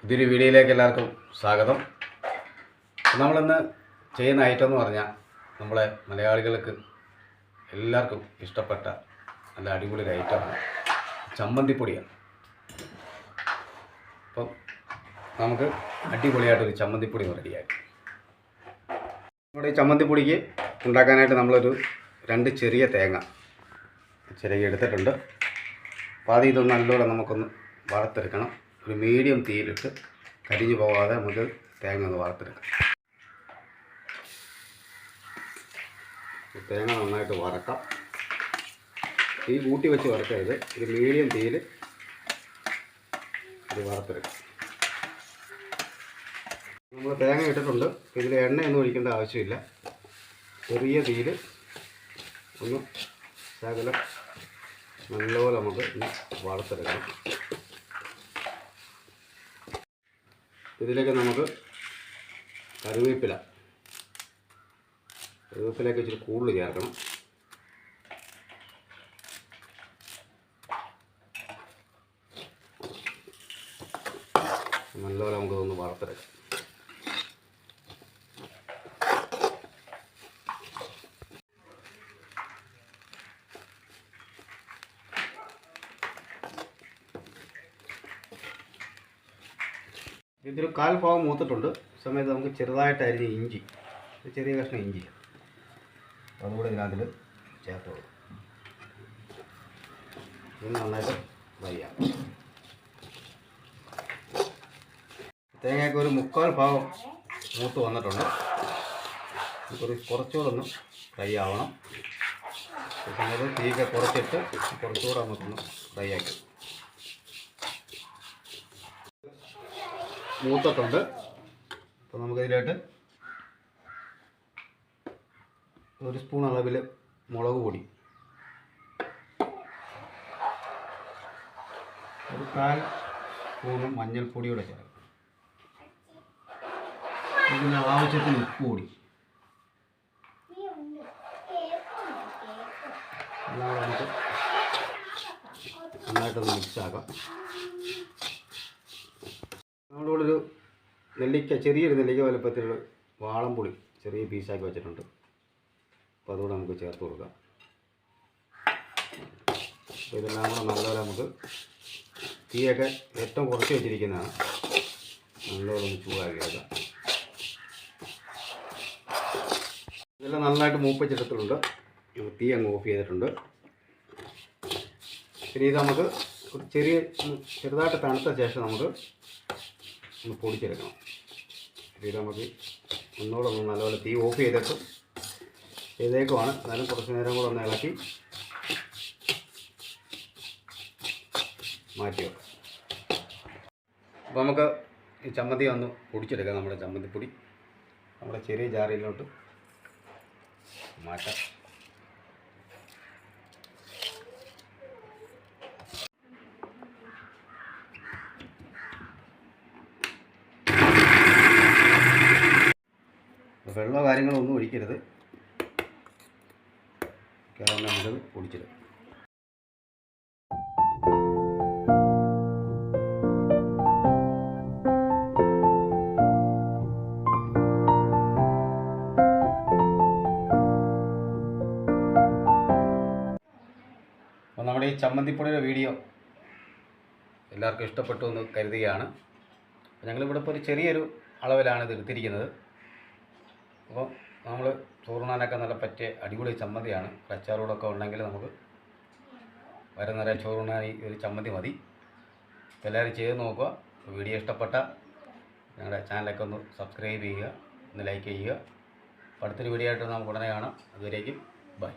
പുതിയൊരു വീഡിയോയിലേക്ക് എല്ലാവർക്കും സ്വാഗതം. നമ്മളിന്ന് ചെയ്യുന്ന ഐറ്റം എന്ന് പറഞ്ഞാൽ നമ്മളെ മലയാളികൾക്ക് എല്ലാവർക്കും ഇഷ്ടപ്പെട്ട നല്ല അടിപൊളി ഒരു ഐറ്റമാണ് ചമ്മന്തിപ്പൊടിയാണ്. അപ്പം നമുക്ക് അടിപൊളിയായിട്ടൊരു ചമ്മന്തിപ്പൊടി റെഡിയാക്കി. നമ്മുടെ ഈ ചമ്മന്തിപ്പൊടിക്ക് ഉണ്ടാക്കാനായിട്ട് നമ്മളൊരു 2 ചെറിയ തേങ്ങ ചിരകി എടുത്തിട്ടുണ്ട്. അപ്പോൾ ആദ്യം ഇതൊന്ന് നല്ലോണം നമുക്കൊന്ന് വറുത്തെടുക്കണം. ഒരു മീഡിയം തീയിലിട്ട് കരിഞ്ഞു പോകാതെ നമുക്ക് തേങ്ങ ഒന്ന് വറുത്തെടുക്കാം. തേങ്ങ നന്നായിട്ട് വറക്കാം. തീ കൂട്ടി വെച്ച് വറുക്കരുത്, ഒരു മീഡിയം തീയിൽ ഇത് വറുത്തെടുക്കാം. നമ്മൾ തേങ്ങ ഇട്ടിട്ടുണ്ട്. ഇതിൽ എണ്ണയൊന്നും ഒഴിക്കേണ്ട ആവശ്യമില്ല. ചെറിയ തീയിൽ ഒന്ന് ശകലം നല്ലപോലെ നമുക്ക് വറുത്തെടുക്കണം. ഇതിലേക്ക് നമുക്ക് കറിവേപ്പിലേക്ക് ഇച്ചിരി കൂടുതൽ ചേർക്കണം. നല്ലപോലെ നമുക്കതൊന്ന് വറുത്തെടുക്കാം. ഇതൊരു 1/4 ഭാഗം മൂത്തിട്ടുണ്ട്. സമയത്ത് നമുക്ക് ചെറുതായിട്ട് അരിഞ്ഞ ഇഞ്ചി, ചെറിയ കഷ്ണം ഇഞ്ചി അതുകൂടെ ഇതിനകത്തിൽ ചേർത്ത് കൊടുക്കും. ഇത് നന്നായിട്ട് ഫ്രൈ ആക്കാം. തേങ്ങയൊക്കെ ഒരു 3/4 ഭാഗം മൂത്ത് വന്നിട്ടുണ്ട്. കുറച്ചുകൂടെ ഒന്ന് ഫ്രൈ ആവണം. സമയത്ത് തീയൊക്കെ കുറച്ചിട്ട് കുറച്ചുകൂടെ നമുക്കൊന്ന് ഫ്രൈ ആക്കി. മൂത്തിട്ടുണ്ട്. അപ്പോൾ നമുക്കിതിലോട്ട് 1 സ്പൂൺ അളവിൽ മുളക് പൊടി, ഒരു 1/4 സ്പൂൺ മഞ്ഞൾപ്പൊടിയോടെ ചേർക്കും. ഇതിന് ആവശ്യത്തിന് ഉപ്പ് കൂടി എല്ലാം നമുക്ക് നന്നായിട്ടൊന്ന് മിക്സാക്കാം. നമ്മളോട് ഒരു ചെറിയൊരു നെല്ലിക്ക വലുപ്പത്തിലുള്ള വാളംപുളി ചെറിയ പീസാക്കി വെച്ചിട്ടുണ്ട്. അപ്പോൾ അതുകൂടെ നമുക്ക് ചേർത്ത് കൊടുക്കാം. അപ്പോൾ ഇതെല്ലാം കൂടെ നല്ലപോലെ നമുക്ക് തീയൊക്കെ ഏറ്റവും കുറച്ച് വെച്ചിരിക്കുന്നതാണ്. നല്ലപോലെ ഒന്ന് ചൂടാക്കി എടുക്കാം. ഇതെല്ലാം നന്നായിട്ട് മൂപ്പിച്ചെടുത്തിട്ടുണ്ട്. തീ അങ്ങ് ഓഫ് ചെയ്തിട്ടുണ്ട്. പിന്നെ ഇത് നമുക്ക് ചെറുതായിട്ട് തണുത്ത ശേഷം നമുക്ക് ഒന്ന് പൊടിച്ചെടുക്കണം. ഇത് നമുക്ക് ഒന്നുകൂടെ നല്ലപോലെ തീ ഓഫ് ചെയ്തേക്കുവാണ്. എന്നാലും കുറച്ച് നേരം കൂടെ ഒന്ന് ഇളക്കി മാറ്റി വെക്കാം. അപ്പോൾ നമുക്ക് ഈ ചമ്മന്തി ഒന്ന് പൊടിച്ചെടുക്കാം. നമ്മുടെ ചമ്മന്തിപ്പൊടി നമ്മുടെ ചെറിയ ജാറിലോട്ട് മാറ്റാം. വെള്ളമോ കാര്യങ്ങളൊന്നും ഒഴിക്കരുത്. കാരണം നമുക്കത് പൊടിച്ചെടുക്കാം. അപ്പോൾ നമ്മുടെ ഈ ചമ്മന്തിപ്പൊടിയുടെ വീഡിയോ എല്ലാവർക്കും ഇഷ്ടപ്പെട്ടു എന്ന് കരുതുകയാണ്. ഞങ്ങളിവിടെ ഇപ്പോൾ ഒരു ചെറിയൊരു അളവിലാണ് ഇത് എടുത്തിരിക്കുന്നത്. അപ്പോൾ നമ്മൾ ചോറുണ്ണാനൊക്കെ നല്ല പറ്റിയ അടിപൊളി ചമ്മന്തിയാണ്. അച്ചാറൂടൊക്കെ ഉണ്ടെങ്കിൽ നമുക്ക് വൈകുന്നേരം ചോറുണ്ണാൻ ഈ ഒരു ചമ്മന്തി മതി. എല്ലാവരും ചെയ്ത് നോക്കുക. വീഡിയോ ഇഷ്ടപ്പെട്ട ഞങ്ങളുടെ ചാനലൊക്കെ ഒന്ന് സബ്സ്ക്രൈബ് ചെയ്യുക, ഒന്ന് ലൈക്ക് ചെയ്യുക. അടുത്തൊരു വീഡിയോ ആയിട്ട് നമുക്ക് ഉടനെ കാണാം. അതുവരേക്കും ബൈ.